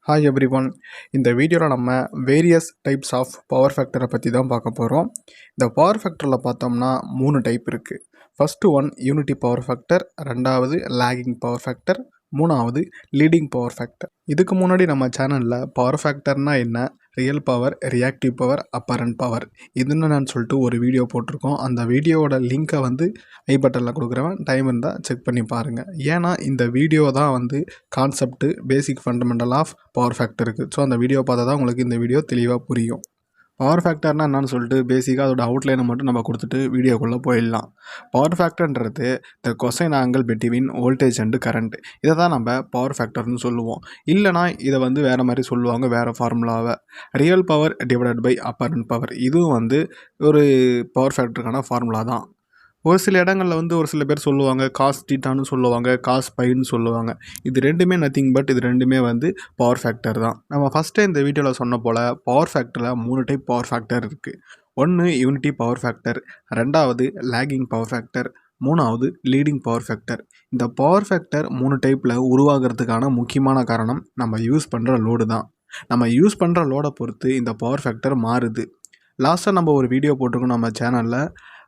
Hi everyone. இந்த வீடியோவில் நம்ம வேரியஸ் டைப்ஸ் ஆஃப் பவர் ஃபேக்டரை பற்றி தான் பார்க்க போகிறோம். இந்த பவர் ஃபேக்டரில் பார்த்தோம்னா 3 டைப் இருக்குது. First one unity power factor, ரெண்டாவது லேகிங் பவர் ஃபேக்டர், மூணாவது லீடிங் பவர் ஃபேக்டர். இதுக்கு முன்னாடி நம்ம சேனலில் பவர் ஃபேக்டர்னா என்ன, real power, reactive power, apparent power இது என்னன்னு சொல்லிட்டு ஒரு வீடியோ போட்டிருக்கோம். அந்த வீடியோவோட லிங்க்கை ஐ பட்டனில் கொடுக்குறவன் டைம் இருந்தால் செக் பண்ணி பாருங்கள். ஏன்னா இந்த வீடியோ தான் concept, basic fundamental of power ஃபேக்டருக்கு. ஸோ அந்த வீடியோ பார்த்தா தான் உங்களுக்கு இந்த வீடியோ தெளிவாக புரியும். பவர் ஃபேக்டர்னா என்னன்னு சொல்லிட்டு பேசிக்காக அதோட அவுட்லைனை மட்டும் நம்ம கொடுத்துட்டு வீடியோக்குள்ளே போயிடலாம். பவர் ஃபேக்டர்ன்றது the cosine angle between voltage and current. இதை தான் நம்ம பவர் ஃபேக்டர்னு சொல்லுவோம். இல்லைனா இதை வேறு மாதிரி சொல்லுவாங்க, வேறு ஃபார்முலாவை. Real power divided by apparent power, இதுவும் ஒரு பவர் ஃபேக்டருக்கான ஃபார்முலா தான். ஒரு சில இடங்களில் ஒரு சில பேர் சொல்லுவாங்க காஸ் டீட்டான்னு சொல்லுவாங்க, காஸ் பைன்னு சொல்லுவாங்க. இது ரெண்டுமே நத்திங் பட் இது ரெண்டுமே பவர் ஃபேக்டர் தான். நம்ம ஃபஸ்ட்டே இந்த வீடியோவில் சொன்ன போல் பவர் ஃபேக்டரில் 3 டைப் பவர் ஃபேக்டர் இருக்குது. ஒன்று யூனிட்டி பவர் ஃபேக்டர், ரெண்டாவது லேகிங் பவர் ஃபேக்டர், மூணாவது லீடிங் பவர் ஃபேக்டர். இந்த பவர் ஃபேக்டர் 3 டைப்பில் உருவாகிறதுக்கான முக்கியமான காரணம் நம்ம யூஸ் பண்ணுற லோடு தான். நம்ம யூஸ் பண்ணுற லோடை பொறுத்து இந்த பவர் ஃபேக்டர் மாறுது. லாஸ்ட்டாக நம்ம ஒரு வீடியோ போட்டிருக்கோம் நம்ம சேனலில்.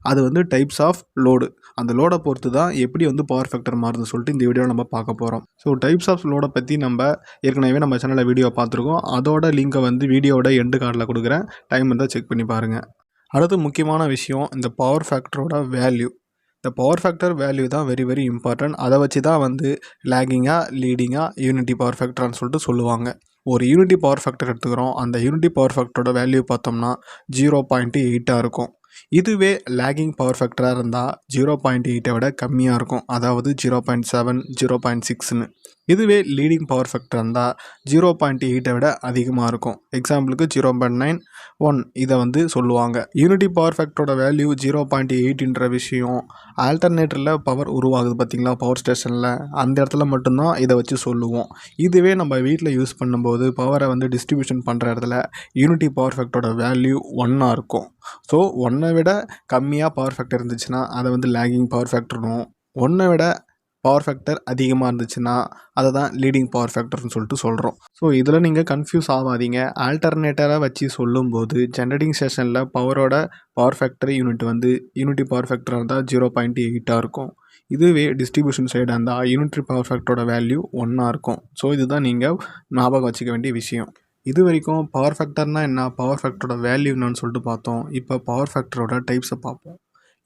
அது டைப்ஸ் ஆஃப் லோடு. அந்த லோடை பொறுத்து தான் எப்படி பவர் ஃபேக்டர் மாறுதுன்னு சொல்லிட்டு இந்த வீடியோவில் நம்ம பார்க்க போகிறோம். ஸோ டைப்ஸ் ஆஃப் லோடை பற்றி நம்ம ஏற்கனவே நம்ம சேனலில் வீடியோ பார்த்துருக்கோம். அதோட லிங்கை வீடியோவோட எண்டு கார்டில் கொடுக்குறேன், டைம் இருந்தால் செக் பண்ணி பாருங்கள். அடுத்து முக்கியமான விஷயம் இந்த பவர் ஃபேக்டரோட வேல்யூ. இந்த பவர் ஃபேக்டர் வேல்யூ தான் வெரி வெரி இம்பார்ட்டன்ட். அதை வச்சு தான் லேகிங்காக, லீடிங்காக, யூனிட்டி பவர் ஃபேக்டர்னு சொல்லிட்டு சொல்லுவாங்க. ஒரு யூனிட்டி பவர் ஃபேக்டர் எடுத்துக்கிறோம். அந்த யூனிட்டி பவர் ஃபேக்டரோட வேல்யூ பார்த்தோம்னா 0.8 இருக்கும். இதுவே லேகிங் பவர் ஃபேக்டராக இருந்தால் 0.8 விட கம்மியாக இருக்கும், அதாவது 0.7, 0.6ன்னு. இதுவே லீடிங் பவர் ஃபேக்டர் இருந்தால் 0.8 விட அதிகமாக இருக்கும். எக்ஸாம்பிளுக்கு 0.9, 1 இதை சொல்லுவாங்க. யூனிட்டி பவர் ஃபேக்டரோட வேல்யூ 0.8ன்ற விஷயம் ஆல்டர்னேட்டரில் பவர் உருவாகுது பார்த்திங்களா, பவர் ஸ்டேஷனில், அந்த இடத்துல மட்டும்தான் இதை வச்சு சொல்லுவோம். இதுவே நம்ம வீட்டில் யூஸ் பண்ணும்போது பவரை டிஸ்ட்ரிபியூஷன் பண்ணுற இடத்துல யூனிட்டி பவர் ஃபேக்டரோட வேல்யூ 1 இருக்கும். ஸோ 1 விட கம்மியாக பவர் ஃபேக்டர் இருந்துச்சுன்னா அதை லேகிங் பவர் ஃபேக்டர்னும், 1 விட பவர் ஃபேக்டர் அதிகமாக இருந்துச்சுன்னா அதை தான் லீடிங் பவர் ஃபேக்டர்னு சொல்லிட்டு சொல்கிறோம். ஸோ இதில் நீங்கள் கன்ஃபியூஸ் ஆகாதீங்க. ஆல்டர்னேட்டரை வச்சு சொல்லும்போது ஜெனரேட்டிங் ஸ்டேஷனில் பவரோட power factor unit unity power ஃபேக்டராக இருந்தால் 0.8 இருக்கும். இதுவே டிஸ்ட்ரிபியூஷன் சைடாக இருந்தால் யூனிட்ரி பவர் ஃபேக்டரோட வேல்யூ 1 இருக்கும். ஸோ இதுதான் நீங்கள் ஞாபகம் வச்சுக்க வேண்டிய விஷயம். இது வரைக்கும் பவர் ஃபேக்டர்னால் என்ன, பவர் ஃபேக்டரோட வேல்யூ என்னன்னு சொல்லிட்டு பார்த்தோம். இப்போ பவர் ஃபேக்டரோட டைப்ஸை பார்ப்போம்.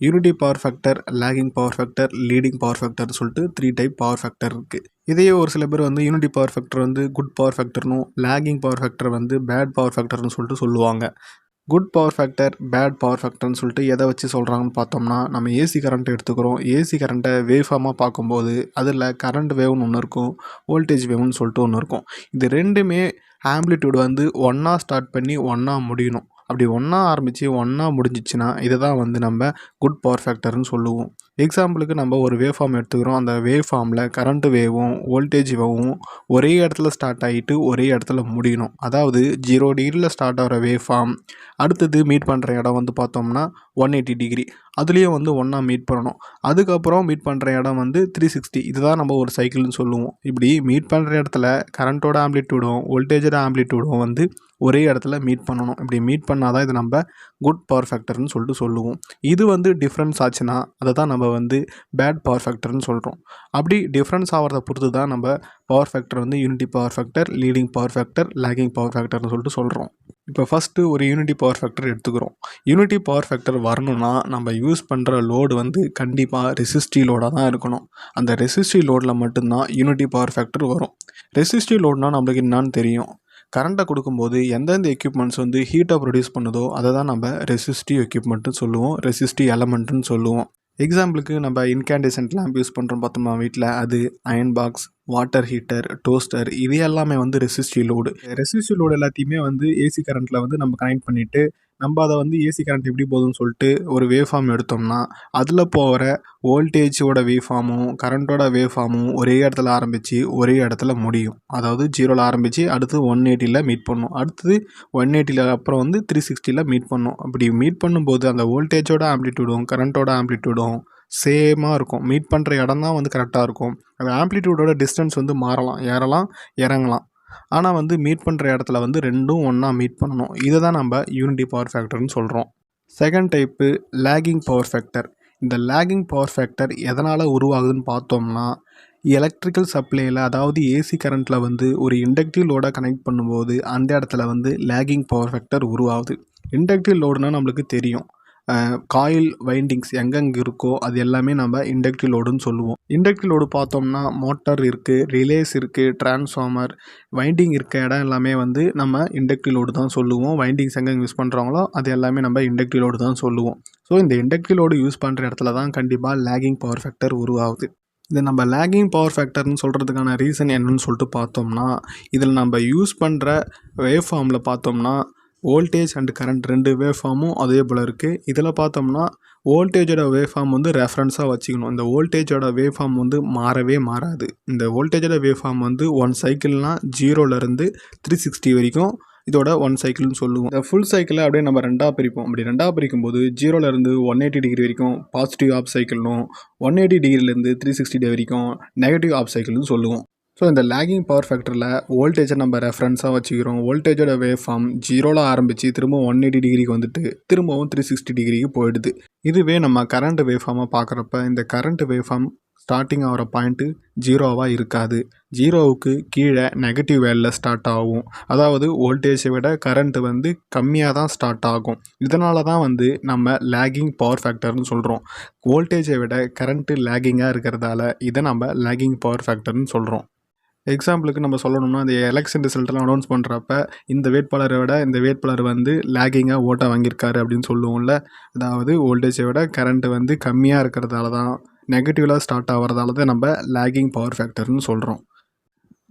Unity power factor, lagging power factor, leading power ஃபேக்டர்னு சொல்லிட்டு 3 டைப் பவர் ஃபேக்டர் இருக்குது. இதையே ஒரு சில பேர் unity power factor good power ஃபேக்டர்னும், lagging power factor bad power ஃபேக்டர்னு சொல்லிட்டு சொல்லுவாங்க. Good power factor, bad power ஃபேக்டர்னு சொல்லிட்டு எதை வச்சு சொல்கிறாங்கன்னு பார்த்தோம்னா, நம்ம ஏசி கரண்ட் எடுத்துக்கிறோம். ஏசி கரண்ட்டை வேவ் ஃபார்மாக பார்க்கும்போது அதில் கரண்ட் வேவ்னு ஒன்று இருக்கும், வோல்டேஜ் வேவ்னு சொல்லிட்டு ஒன்று இருக்கும். இது ரெண்டுமே ஆம்ப்ளிடியூட் ஒன்றா ஸ்டார்ட் பண்ணி ஒன்றா முடியணும். அப்படி ஒன்றா ஆரம்பித்து ஒன்றா முடிஞ்சிச்சுன்னா இதை தான் நம்ம குட் பவர் ஃபேக்டர்னு சொல்லுவோம். எக்ஸாம்பிளுக்கு நம்ம ஒரு வேவ் ஃபார்ம் எடுத்துக்கிறோம். அந்த வேவ் ஃபார்மில் கரண்ட் வேவும் வோல்டேஜ் வேவும் ஒரே இடத்துல ஸ்டார்ட் ஆகிட்டு ஒரே இடத்துல முடியணும். அதாவது 0 டிகிரியில் ஸ்டார்ட் ஆகிற வேவ் ஃபார்ம் அடுத்தது மீட் பண்ணுற இடம் பார்த்தோம்னா 180 டிகிரி, அதுலேயும் ஒன்றா மீட் பண்ணணும். அதுக்கப்புறம் மீட் பண்ணுற இடம் 360. இதுதான் நம்ம ஒரு சைக்கிள்னு சொல்லுவோம். இப்படி மீட் பண்ணுற இடத்துல கரண்ட்டோட ஆம்ப்ளிடியூடும் வோல்டேஜோட ஆம்ப்ளிடியூடும் ஒரே இடத்துல மீட் பண்ணணும். இப்படி மீட் பண்ணால் தான் இது நம்ம குட் பவர் ஃபேக்டர்னு சொல்லிட்டு சொல்லுவோம். இது டிஃப்ரென்ஸ் ஆச்சுன்னா அதை தான் நம்ம பேட் பவர் ஃபேக்டர்னு சொல்கிறோம். அப்படி டிஃப்ரென்ஸ் ஆகிறத பொறுத்து தான் நம்ம power factor unity power factor, leading power factor, lagging power ஃபேக்டர்னு சொல்லிட்டு சொல்கிறோம். இப்போ ஃபஸ்ட்டு ஒரு யூனிட்டி பவர் ஃபேக்டர் எடுத்துக்கிறோம். யூனிட்டி பவர் ஃபேக்டர் வரணும்னா நம்ம யூஸ் பண்ணுற லோடு கண்டிப்பாக ரெசிஸ்டிவ் லோடாக தான் இருக்கணும். அந்த ரெசிஸ்டிவ் லோடில் மட்டும்தான் யூனிட்டி பவர் ஃபேக்டர் வரும். ரெசிஸ்டிவ் லோட்னால் நம்மளுக்கு என்னான்னு தெரியும். கரண்ட்டை கொடுக்கும்போது எந்தெந்த எக்யூப்மெண்ட்ஸ் ஹீட்டை ப்ரொடியூஸ் பண்ணுதோ அதை தான் நம்ம ரெசிஸ்டிவ் எக்யூப்மெண்ட்டுன்னு சொல்லுவோம், ரெசிஸ்டிவ் எலமெண்ட்டுன்னு சொல்லுவோம். எக்ஸாம்பிளுக்கு நம்ம இன்கேண்டேசன்ட் லேம்ப் யூஸ் பண்ணுறோம் பார்த்தோம்னா வீட்டில், அது iron box, water heater, toaster இது எல்லாமே ரெசிஸ்டிவ் லோடு. ரெசிஸ்டிவ் லோடு எல்லாத்தையுமே ஏசி கரண்ட்டில் நம்ம கனெக்ட் பண்ணிவிட்டு நம்ம அதை ஏசி கரண்ட் எப்படி போகுதுன்னு சொல்லிட்டு ஒரு வேவ் ஃபார்ம் எடுத்தோம்னா அதில் போகிற வோல்டேஜோட வேவ் ஃபார்மும் கரண்ட்டோட வேவ் ஃபார்மும் ஒரே இடத்துல ஆரம்பித்து ஒரே இடத்துல முடியும். அதாவது 0ல் ஆரம்பித்து அடுத்து 180ல் மீட் பண்ணும், அடுத்தது 180ல் அப்புறம் 360ல் மீட் பண்ணும். அப்படி மீட் பண்ணும்போது அந்த வோல்டேஜோட ஆம்ப்ளிடியூடும் கரண்ட்டோட ஆம்ப்ளிடியூடும் சேமாக இருக்கும். மீட் பண்ணுற இடம் தான் கரெக்டாக இருக்கும். அந்த ஆம்ப்ளிடியூடோட டிஸ்டன்ஸ் மாறலாம், ஏறலாம், இறங்கலாம். ஆனால் வந்து மீட் பண்ணுற இடத்துல வந்து ரெண்டும் ஒன்றா மீட் பண்ணணும். இதை தான் நம்ம யூனிட்டி பவர் ஃபேக்டர்னு சொல்கிறோம். Second type lagging power factor. இந்த லேகிங் பவர் ஃபேக்டர் எதனால் உருவாகுதுன்னு பார்த்தோம்னா, எலக்ட்ரிக்கல் சப்ளையில் அதாவது ஏசி கரண்ட்டில் வந்து ஒரு இண்டக்டிவ் லோடை கனெக்ட் பண்ணும்போது அந்த இடத்துல வந்து லேகிங் பவர் ஃபேக்டர் உருவாகுது. இண்டக்டிவ் லோடுனால் நம்மளுக்கு தெரியும், காயில் வைண்டிங்ஸ் எங்கெங்கே இருக்கோ அது எல்லாமே நம்ம இண்டக்டிவ் லோடுன்னு சொல்லுவோம். இண்டக்டிவ் லோடு பார்த்தோம்னா மோட்டார் இருக்குது, ரிலேஸ் இருக்குது, டிரான்ஸ்ஃபார்மர், வைண்டிங் இருக்க இடம் எல்லாமே வந்து நம்ம இண்டக்டிவ் லோடு தான் சொல்லுவோம். வைண்டிங்ஸ் எங்கெங்கே யூஸ் பண்ணுறாங்களோ அது எல்லாமே நம்ம இண்டக்டிவ் லோடு தான் சொல்லுவோம். ஸோ இந்த இண்டக்டிவ் லோடு யூஸ் பண்ணுற இடத்துல தான் கண்டிப்பாக லேகிங் பவர் ஃபேக்டர் உருவாகுது. இது நம்ம லேகிங் பவர் ஃபேக்டர்னு சொல்கிறதுக்கான ரீசன் என்னன்னு சொல்லிட்டு பார்த்தோம்னா, இதில் நம்ம யூஸ் பண்ணுற வேவ் ஃபார்மில் பார்த்தோம்னா வோல்டேஜ் அண்ட் கரண்ட் ரெண்டு வேவ் ஃபார்மும் அதே போல் இருக்குது. இதில் பார்த்தோம்னா வோல்டேஜோட வேவ் ஃபார்ம் வந்து ரெஃபரன்ஸாக வச்சுக்கணும். இந்த வோல்டேஜோட வேவ் ஃபார்ம் வந்து மாறவே மாறாது. இந்த வோல்டேஜோட வேவ் ஃபார்ம் வந்து 1 சைக்கிள்னால் 0லேருந்து 360 வரைக்கும் இதோட 1 சைக்கிள்னு சொல்லுவோம். இந்த ஃபுல் சைக்கிளை அப்படியே நம்ம ரெண்டாக பிரிப்போம். அப்படி ரெண்டாக பிரிக்கும்போது 0லேருந்து 180 டிகிரி வரைக்கும் பாசிட்டிவ் ஆஃப் சைக்கிள்னும், 180 டிகிரிலேருந்து 360 வரைக்கும் நெகட்டிவ் ஆஃப் சைக்கிள்னு சொல்லுவோம். ஸோ இந்த லேகிங் பவர் ஃபேக்டரில் வோல்டேஜை நம்ம ரெஃபரன்ஸாக வச்சுக்கிறோம். வோல்டேஜோட வேவ் ஃபார்ம் 0ல் ஆரம்பித்து திரும்ப 180 டிகிரிக்கு வந்துட்டு திரும்பவும் 360 டிகிரிக்கு போயிடுது. இதுவே நம்ம கரண்ட் வேவ் ஃபார்மை பார்க்குறப்ப இந்த கரண்ட் வேவ் ஃபார்ம் ஸ்டார்டிங் ஆகிற பாயிண்ட்டு 0வாக இருக்காது. 0வுக்கு கீழே நெகட்டிவ் வேல்யூவில் ஸ்டார்ட் ஆகும். அதாவது வோல்டேஜை விட கரண்ட் வந்து கம்மியாக தான் ஸ்டார்ட் ஆகும். இதனால தான் வந்து நம்ம லேகிங் பவர் ஃபேக்டர்னு சொல்கிறோம். வோல்டேஜை விட கரண்ட்டு லேகிங்காக இருக்கிறதால இதை நம்ம லேகிங் பவர் ஃபேக்டர்னு சொல்கிறோம். எக்ஸாம்பிளுக்கு நம்ம சொல்லணும்னா, இந்த எலெக்ஷன் ரிசல்ட்டெல்லாம் அனௌன்ஸ் பண்ணுறப்ப இந்த வேட்பாளரை விட இந்த வேட்பாளர் வந்து லேகிங்காக ஓட்டை வாங்கியிருக்காரு அப்படின்னு சொல்லுவோம்ல. அதாவது வோல்டேஜை விட கரண்ட் வந்து கம்மியாக இருக்கிறதால தான், நெகட்டிவில் ஸ்டார்ட் ஆகிறதால தான் நம்ம லேகிங் பவர் ஃபேக்டர்னு சொல்கிறோம்.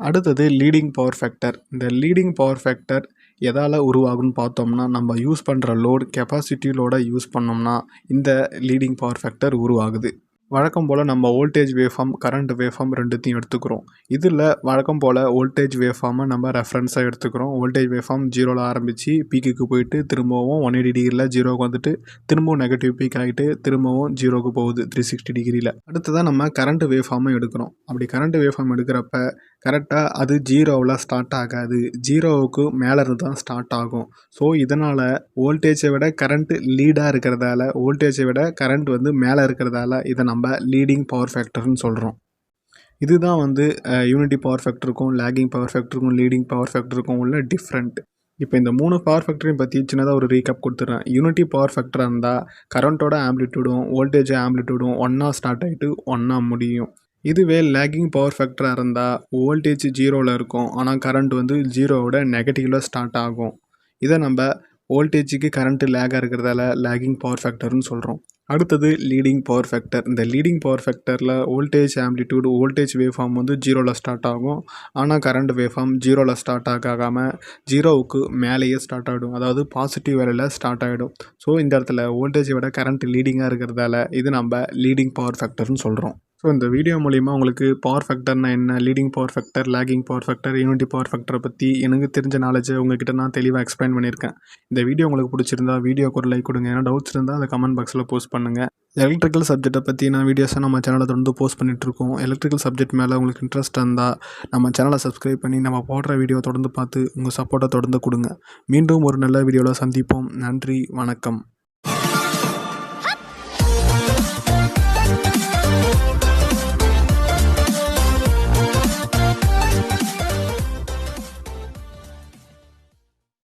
அடுத்தது லீடிங் பவர் ஃபேக்டர். இந்த லீடிங் பவர் ஃபேக்டர் எதால் உருவாகுன்னு பார்த்தோம்னா, நம்ம யூஸ் பண்ணுற லோடு கெப்பாசிட்டி லோடை யூஸ் பண்ணோம்னா இந்த லீடிங் பவர் ஃபேக்டர் உருவாகுது. வழக்கம் போல் நம்ம வோல்டேஜ் வேவ்ஃபார்ம், கரண்ட் வேவ்ஃபார்ம் ரெண்டுத்தையும் எடுத்துக்கிறோம். இதில் வழக்கம் போல் வோல்டேஜ் வேவ்ஃபார்மை நம்ம ரெஃபரன்ஸாக எடுத்துக்கிறோம். வோல்டேஜ் வேவ்ஃபார்ம் 0ல் ஆரம்பித்து பீக்குக்கு போயிட்டு திரும்பவும் 180 டிகிரியில் 0க்கு வந்துட்டு திரும்பவும் நெகட்டிவ் பீக் ஆகிட்டு திரும்பவும் 0க்கு போகுது 360 டிகிரியில். அடுத்ததான் நம்ம கரண்ட் வேவ்ஃபார்மை எடுக்கிறோம். அப்படி கரண்ட் வேவ்ஃபார்ம் எடுக்கிறப்ப கரெக்டாக அது 0வில் ஸ்டார்ட் ஆகாது, 0வுக்கு மேலே இருந்து தான் ஸ்டார்ட் ஆகும். ஸோ இதனால் வோல்டேஜை விட கரண்ட்டு லீடாக இருக்கிறதால, வோல்டேஜை விட கரண்ட் வந்து மேலே இருக்கிறதால இதை நம்ம லீடிங் பவர் ஃபேக்டர்னு சொல்கிறோம். இதுதான் வந்து யூனிட்டி பவர் ஃபேக்டருக்கும் லேகிங் பவர் ஃபேக்டருக்கும் லீடிங் பவர் ஃபேக்டருக்கும் உள்ள டிஃப்ரெண்ட். இப்போ இந்த 3 பவர் ஃபேக்டரையும் பற்றி சின்னதாக ஒரு ரீகேப் கொடுத்துட்றேன். யூனிட்டி பவர் ஃபேக்டராக இருந்தால் கரண்ட்டோட ஆம்ப்ளிடியூடும் வோல்டேஜ் ஆம்ப்ளிடியூடும் ஒன்றா ஸ்டார்ட் ஆகிட்டு ஒன்றா முடியும். இதுவே லேகிங் பவர் ஃபேக்டராக இருந்தால் வோல்டேஜ் 0வில் இருக்கும், ஆனால் கரண்ட் வந்து 0வோட நெகட்டிவில் ஸ்டார்ட் ஆகும். இதை நம்ம வோல்டேஜுக்கு கரண்ட்டு லேகாக இருக்கிறதால லேகிங் பவர் ஃபேக்டர்னு சொல்கிறோம். அடுத்தது லீடிங் பவர் ஃபேக்டர். இந்த லீடிங் பவர் ஃபேக்டரில் voltage amplitude, voltage wave form வந்து 0வில் ஸ்டார்ட் ஆகும், ஆனால் கரண்ட் வேவ் ஃபார்ம் 0வில் ஸ்டார்ட் ஆகாமல் 0வுக்கு மேலேயே ஸ்டார்ட் ஆகிடும். அதாவது பாசிட்டிவ் வேலையில் ஸ்டார்ட் ஆகிடும். ஸோ இந்த இடத்துல வோல்டேஜை விட கரண்ட் லீடிங்காக இருக்கிறதால இது நம்ம லீடிங் பவர் ஃபேக்டர்னு சொல்கிறோம். ஸோ இந்த வீடியோ மூலிமா உங்களுக்கு பவர் ஃபேக்டர்னா என்ன, leading power factor, lagging power factor, unity power ஃபேக்டரை பற்றி எனக்கு தெரிஞ்ச நாலேஜை உங்ககிட்ட நான் தெளிவாக எக்ஸ்பிளைன் பண்ணியிருக்கேன். இந்த வீடியோ உங்களுக்கு பிடிச்சிருந்தா வீடியோக்கு ஒரு லைக் கொடுங்க. ஏன்னா டவுட்ஸ் இருந்தால் அதை கமெண்ட் பாக்ஸில் போஸ்ட் பண்ணுங்கள். எலக்ட்ரிக்கல் சப்ஜெக்ட்டை பற்றி நான் வீடியோஸை நம்ம சேனலை தொடர்ந்து போஸ்ட் பண்ணிகிட்ருக்கோம். எலக்ட்ரிக்கல் சப்ஜெக்ட் மேலே உங்களுக்கு இன்ட்ரெஸ்ட் இருந்தால் நம்ம சேனலை சப்ஸ்கிரைப் பண்ணி நம்ம போடுற வீடியோ தொடர்ந்து பார்த்து உங்கள் சப்போர்ட்டை தொடர்ந்து கொடுங்க. மீண்டும் ஒரு நல்ல வீடியோவில் சந்திப்போம். நன்றி, வணக்கம்.